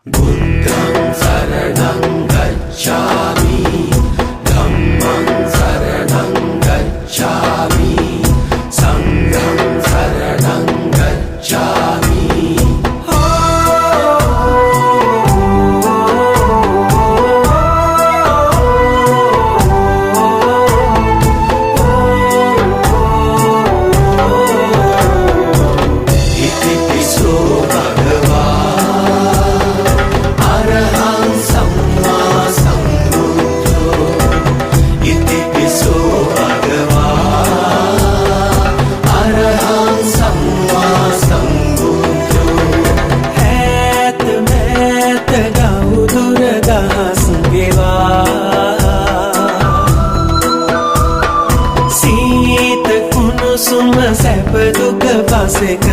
බුද්ධං සරණං ගච්ඡාමි ධම්මං සරණං ගච්ඡාමි සංඝං සරණං ගච්ඡාමි ඉතිපිසෝ භගවා අරහං සම්මා සම්බුද්ධෝ ඉතිපිසෝ භගවා අරහං සම්මා සම්බුද්ධෝ ඈත මෑත ගෞදුර දහස් ගෙවා සීත කුණුසුම සැප දුක පසෙක